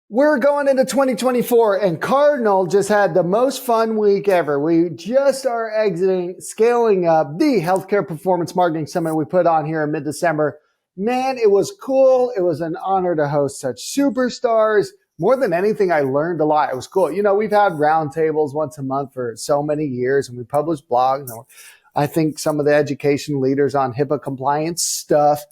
We're going into 2024 and Cardinal just had the most fun week ever. We just are exiting, scaling up the Healthcare Performance Marketing Summit we put on here in mid-December. Man, it was cool. It was an honor to host such superstars. More than anything, I learned a lot. It was cool. You know, we've had roundtables once a month for so many years and we publish blogs. I think some of the education leaders on HIPAA compliance stuff.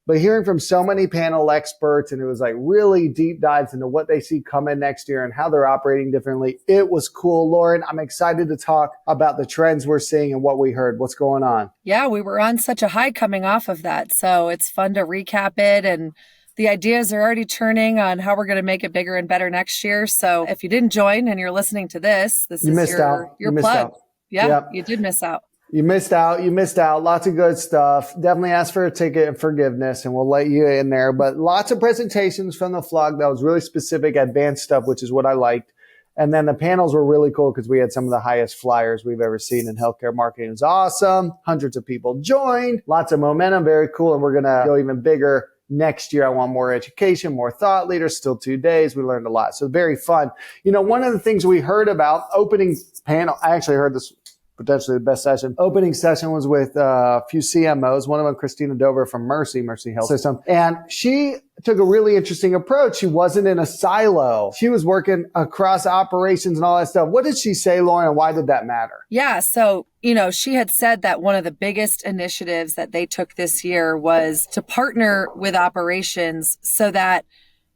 But hearing from so many panel experts, and it was like really deep dives into what they see coming next year and how they're operating differently. It was cool. Lauren, I'm excited to talk about the trends we're seeing and what we heard. What's going on? Yeah, we were on such a high coming off of that. So it's fun to recap it. And the ideas are already churning on how we're going to make it bigger and better next year. So if you didn't join and you're listening to this, this is your plug. Yeah, you did miss out. You missed out. Lots of good stuff. Definitely ask for a ticket and forgiveness and we'll let you in there. But lots of presentations from the flog that was really specific, advanced stuff, which is what I liked. And then the panels were really cool because we had some of the highest flyers we've ever seen in healthcare marketing. It was awesome. Hundreds of people joined. Lots of momentum. Very cool. And we're going to go even bigger next year. I want more education, more thought leaders. Still 2 days. We learned a lot. So very fun. You know, one of the things we heard about opening panel, I actually heard this potentially the best session. Opening session was with a few CMOs, one of them, Christina Dover from Mercy Health System. And she took a really interesting approach. She wasn't in a silo. She was working across operations and all that stuff. What did she say, Lauren, and why did that matter? Yeah. So, she had said that one of the biggest initiatives that they took this year was to partner with operations so that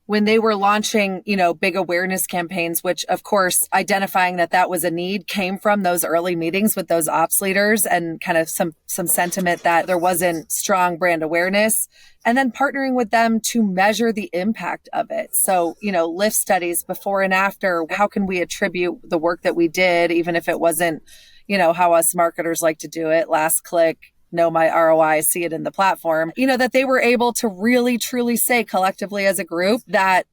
when they were launching, big awareness campaigns, which of course, identifying that was a need came from those early meetings with those ops leaders and kind of some sentiment that there wasn't strong brand awareness, and then partnering with them to measure the impact of it. So, lift studies before and after, how can we attribute the work that we did, even if it wasn't, how us marketers like to do it, last click, know my ROI, see it in the platform, that they were able to really, truly say collectively as a group that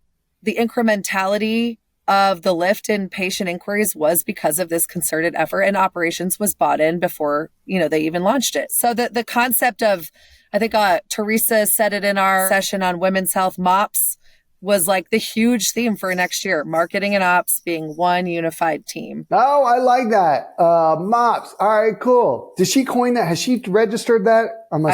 the incrementality of the lift in patient inquiries was because of this concerted effort, and operations was bought in before, they even launched it. So the concept of, I think Teresa said it in our session on women's health, MOPS, was like the huge theme for next year, marketing and ops being one unified team. Oh, I like that. MOPS. All right, cool. Did she coin that? Has she registered that?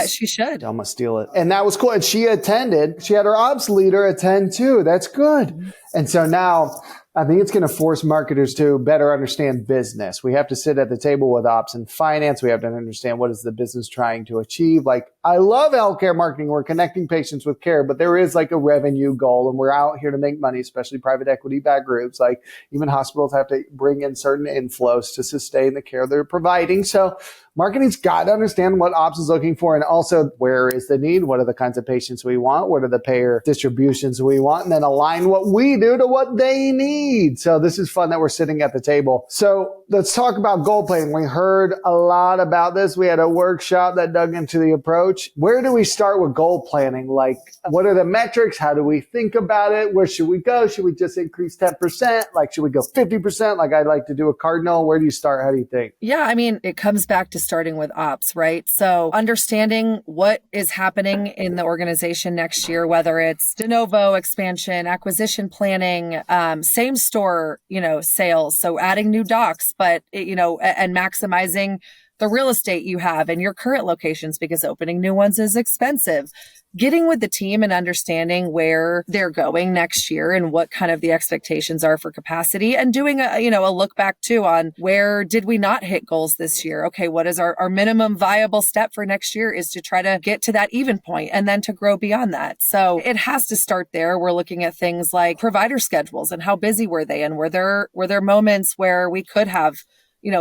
She should. I'm going to steal it. And that was cool. And she attended. She had her ops leader attend too. That's good. Mm-hmm. And so now I think it's going to force marketers to better understand business. We have to sit at the table with ops and finance. We have to understand what is the business trying to achieve. Like, I love healthcare marketing. We're connecting patients with care, but there is like a revenue goal and we're out here to make money, especially private equity backed groups. Like even hospitals have to bring in certain inflows to sustain the care they're providing. So marketing's got to understand what ops is looking for and also where is the need? What are the kinds of patients we want? What are the payer distributions we want? And then align what we do to what they need. So this is fun that we're sitting at the table. So let's talk about goal planning. We heard a lot about this. We had a workshop that dug into the approach. Where do we start with goal planning? Like, what are the metrics? How do we think about it? Where should we go? Should we just increase 10%? Like, should we go 50%? Like I'd like to do a Cardinal. Where do you start? How do you think? Yeah, I mean, it comes back to starting with ops, right? So understanding what is happening in the organization next year, whether it's de novo expansion, acquisition planning, same store, sales. So adding new docs, but, and maximizing the real estate you have in your current locations because opening new ones is expensive. Getting with the team and understanding where they're going next year and what kind of the expectations are for capacity and doing a look back too on where did we not hit goals this year? Okay, what is our minimum viable step for next year is to try to get to that even point and then to grow beyond that. So it has to start there. We're looking at things like provider schedules and how busy were they and were there moments where we could have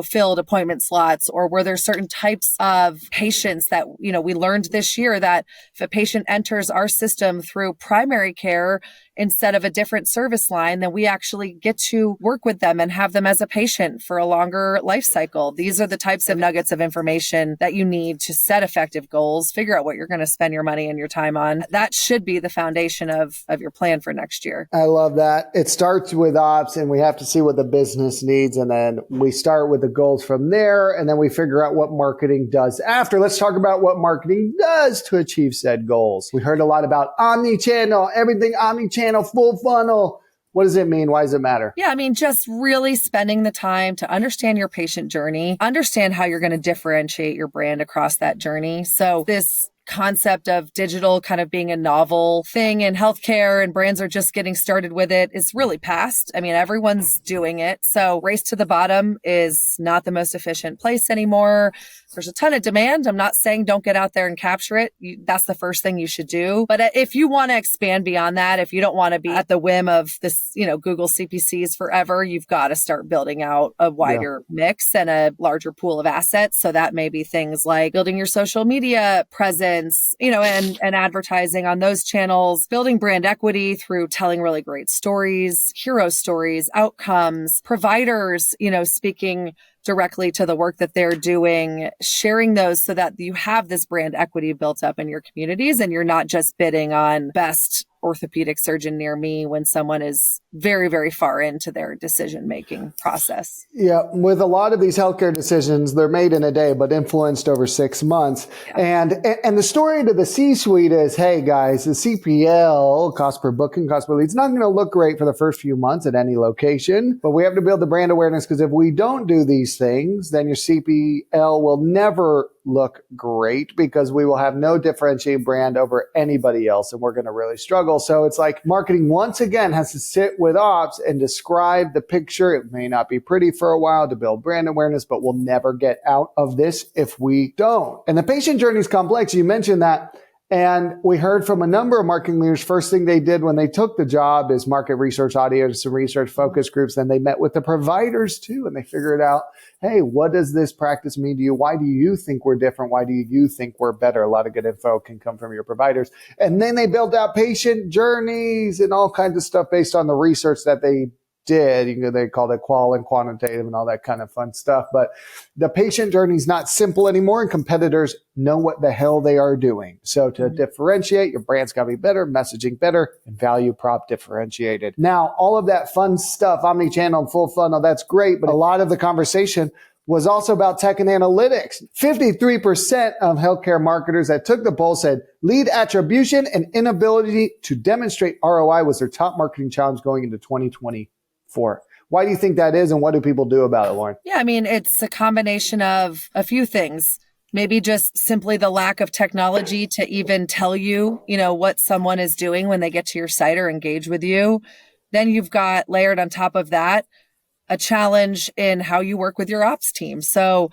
filled appointment slots, or were there certain types of patients that, we learned this year that if a patient enters our system through primary care instead of a different service line, then we actually get to work with them and have them as a patient for a longer life cycle. These are the types of nuggets of information that you need to set effective goals, figure out what you're going to spend your money and your time on. That should be the foundation of your plan for next year. I love that. It starts with ops and we have to see what the business needs. And then we start with the goals from there. And then we figure out what marketing does after. Let's talk about what marketing does to achieve said goals. We heard a lot about omni-channel, everything omni-channel, full funnel, What does it mean? Why does it matter? Yeah, I mean, just really spending the time to understand your patient journey, understand how you're going to differentiate your brand across that journey. So this concept of digital kind of being a novel thing in healthcare and brands are just getting started with it is really past. I mean, everyone's doing it. So race to the bottom is not the most efficient place anymore. There's a ton of demand. I'm not saying don't get out there and capture it. That's the first thing you should do. But if you want to expand beyond that, if you don't want to be at the whim of this, Google CPCs forever, you've got to start building out a wider mix and a larger pool of assets. So that may be things like building your social media presence, and advertising on those channels, building brand equity through telling really great stories, hero stories, outcomes, providers, speaking directly to the work that they're doing, sharing those so that you have this brand equity built up in your communities and you're not just bidding on best orthopedic surgeon near me when someone is very, very far into their decision-making process. Yeah. With a lot of these healthcare decisions, they're made in a day, but influenced over 6 months. Yeah. And the story to the C-suite is, hey guys, the CPL, cost per booking, cost per lead, it's not going to look great for the first few months at any location, but we have to build the brand awareness because if we don't do these things, then your CPL will never look great because we will have no differentiated brand over anybody else and we're going to really struggle. So it's like marketing once again has to sit with ops and describe the picture. It may not be pretty for a while to build brand awareness, but we'll never get out of this if we don't. And the patient journey is complex. You mentioned that. And we heard from a number of marketing leaders, first thing they did when they took the job is market research, audio, some research focus groups. Then they met with the providers too, and they figured out, hey, what does this practice mean to you? Why do you think we're different? Why do you think we're better? A lot of good info can come from your providers. And then they built out patient journeys and all kinds of stuff based on the research that they did. They called it qual and quantitative and all that kind of fun stuff. But the patient journey is not simple anymore, and competitors know what the hell they are doing. So to differentiate, your brand's got to be better, messaging better, and value prop differentiated. Now, all of that fun stuff, omni-channel and full funnel, that's great. But a lot of the conversation was also about tech and analytics. 53% of healthcare marketers that took the poll said lead attribution and inability to demonstrate ROI was their top marketing challenge going into 2024. Why do you think that is, and what do people do about it, Lauren? Yeah, I mean, it's a combination of a few things. Maybe just simply the lack of technology to even tell you, what someone is doing when they get to your site or engage with you. Then you've got layered on top of that a challenge in how you work with your ops team. So,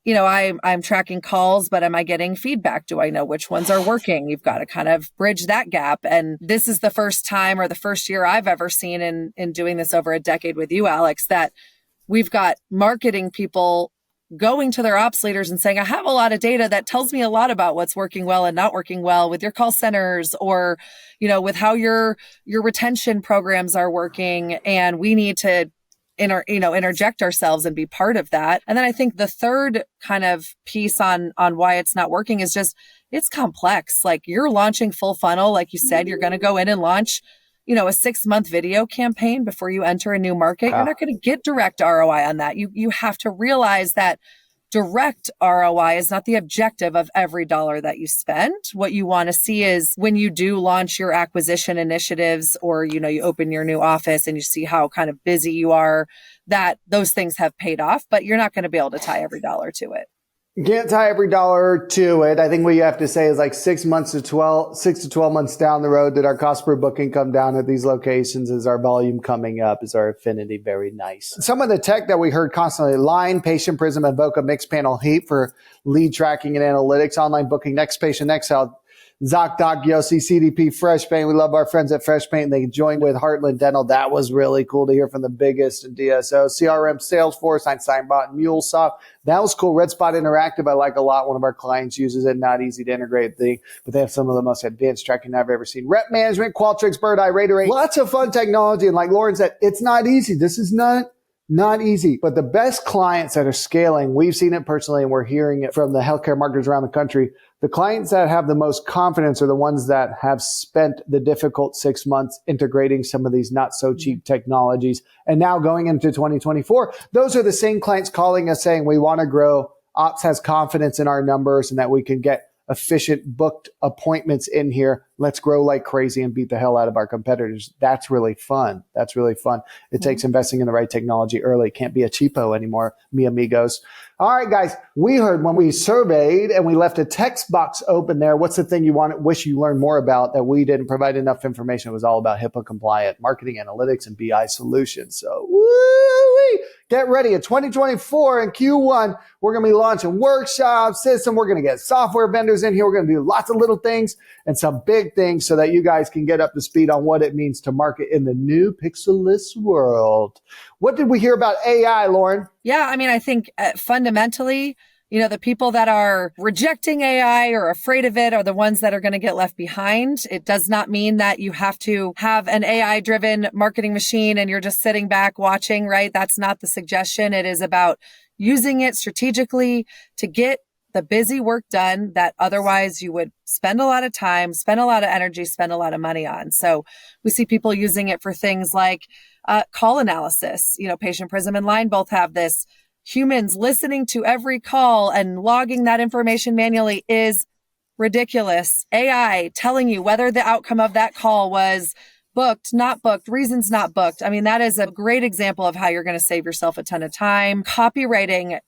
I'm tracking calls, but am I getting feedback? Do I know which ones are working? You've got to kind of bridge that gap. And this is the first time or the first year I've ever seen in doing this over a decade with you, Alex, that we've got marketing people going to their ops leaders and saying, I have a lot of data that tells me a lot about what's working well and not working well with your call centers or, with how your retention programs are working. And we need to interject ourselves and be part of that. And then I think the third kind of piece on why it's not working is just, it's complex. Like you're launching full funnel. Like you said, you're going to go in and launch, a 6-month video campaign before you enter a new market. You're not going to get direct ROI on that. You have to realize that direct ROI is not the objective of every dollar that you spend. What you want to see is when you do launch your acquisition initiatives or, you open your new office and you see how kind of busy you are, that those things have paid off, but you're not going to be able to tie every dollar to it. You can't tie every dollar to it. I think what you have to say is like 6 to 12 months down the road, did our cost per booking come down at these locations? Is our volume coming up? Is our affinity very nice? Some of the tech that we heard constantly, Line, Patient Prism, and Voca Mixed Panel Heat for lead tracking and analytics, online booking, Next Patient, Next Health, ZocDoc, Yossi, CDP, Fresh Paint. We love our friends at Fresh Paint. They joined with Heartland Dental. That was really cool to hear from the biggest DSO. CRM, Salesforce, EinsteinBot, and MuleSoft. That was cool. Red Spot Interactive, I like a lot. One of our clients uses it. Not easy to integrate thing, but they have some of the most advanced tracking I've ever seen. Rep Management, Qualtrics, Bird Eye, Radarate. Lots of fun technology. And like Lauren said, it's not easy. This is not easy, but the best clients that are scaling, we've seen it personally and we're hearing it from the healthcare marketers around the country. The clients that have the most confidence are the ones that have spent the difficult 6 months integrating some of these not so cheap technologies. And now going into 2024, those are the same clients calling us saying, we want to grow. Ops has confidence in our numbers and that we can get efficient booked appointments in here. let's grow like crazy and beat the hell out of our competitors. That's really fun. That's really fun. It takes investing in the right technology early. Can't be a cheapo anymore, mi amigos. All right, guys, we heard when we surveyed and we left a text box open there, what's the thing you wish you learned more about that we didn't provide enough information? It was all about HIPAA compliant marketing analytics and BI solutions. So woo-wee. Get ready. In 2024 in Q1, we're going to be launching workshops, system. We're going to get software vendors in here. We're going to do lots of little things and some big things so that you guys can get up to speed on what it means to market in the new pixelless world. What did we hear about AI, Lauren? Yeah, I mean, I think fundamentally, the people that are rejecting AI or afraid of it are the ones that are going to get left behind. It does not mean that you have to have an AI-driven marketing machine and you're just sitting back watching, right? That's not the suggestion. It is about using it strategically to get the busy work done that otherwise you would spend a lot of time, spend a lot of energy, spend a lot of money on. So we see people using it for things like call analysis. Patient Prism and Line both have this. Humans listening to every call and logging that information manually is ridiculous. AI telling you whether the outcome of that call was booked, not booked, reasons not booked. I mean, that is a great example of how you're going to save yourself a ton of time. Copywriting,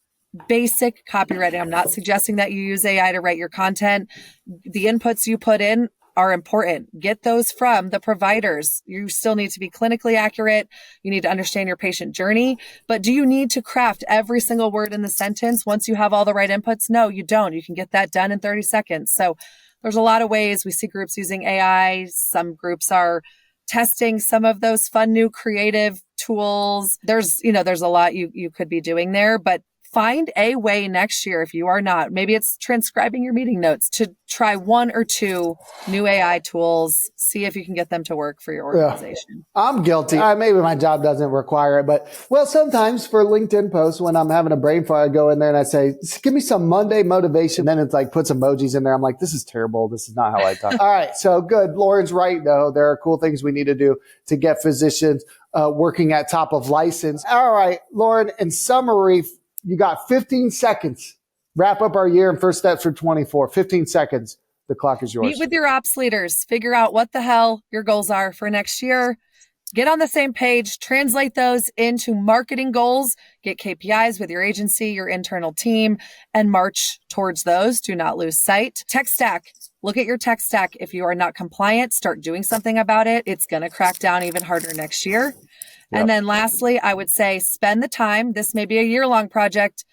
basic copywriting. I'm not suggesting that you use AI to write your content. The inputs you put in are important. Get those from the providers. You still need to be clinically accurate. You need to understand your patient journey. But do you need to craft every single word in the sentence once you have all the right inputs? No, you don't. You can get that done in 30 seconds. So there's a lot of ways we see groups using AI. Some groups are testing some of those fun new creative tools. There's a lot you could be doing there, but find a way next year, if you are not, maybe it's transcribing your meeting notes, to try one or two new AI tools, see if you can get them to work for your organization. Yeah. I'm guilty. Maybe my job doesn't require it, but sometimes for LinkedIn posts, when I'm having a brain fart, I go in there and I say, give me some Monday motivation. Then it's like, put some emojis in there. I'm like, this is terrible. This is not how I talk. All right. So good. Lauren's right, though. There are cool things we need to do to get physicians working at top of license. All right, Lauren, in summary, you got 15 seconds. Wrap up our year and first steps for 24. 15 seconds. The clock is yours. Meet with your ops leaders. Figure out what the hell your goals are for next year. Get on the same page. Translate those into marketing goals. Get KPIs with your agency, your internal team, and march towards those. Do not lose sight. Tech stack. Look at your tech stack. If you are not compliant, start doing something about it. It's going to crack down even harder next year. Yep. And then lastly, I would say spend the time. This may be a year-long project,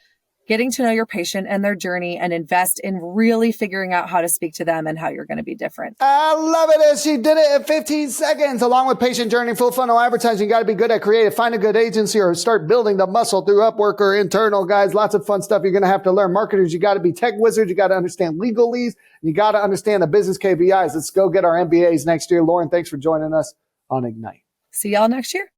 getting to know your patient and their journey, and invest in really figuring out how to speak to them and how you're going to be different. I love it. As she did it in 15 seconds. Along with patient journey, full funnel advertising, you got to be good at creative. Find a good agency or start building the muscle through Upwork or internal, guys. Lots of fun stuff you're going to have to learn. Marketers, you got to be tech wizards. You got to understand legalese. You got to understand the business KPIs. Let's go get our MBAs next year. Lauren, thanks for joining us on Ignite. See y'all next year.